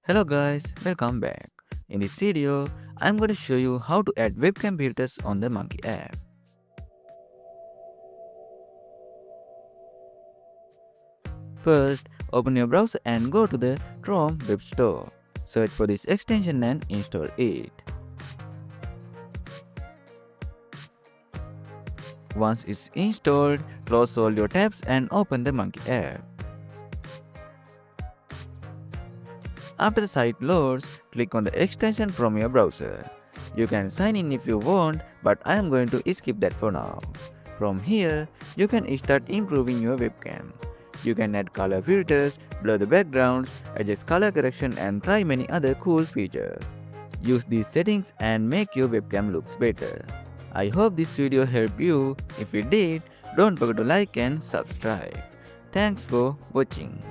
Hello guys, welcome back. In this video, I'm going to show you how to add webcam filters on the Monkey app. First, open your browser and go to the Chrome Web Store. Search for this extension and install it. Once it's installed, close all your tabs and open the Monkey app. After the site loads, click on the extension from your browser. You can sign in if you want, but I am going to skip that for now. From here, you can start improving your webcam. You can add color filters, blur the backgrounds, adjust color correction and try many other cool features. Use these settings and make your webcam looks better. I hope this video helped you. If it did, don't forget to like and subscribe. Thanks for watching.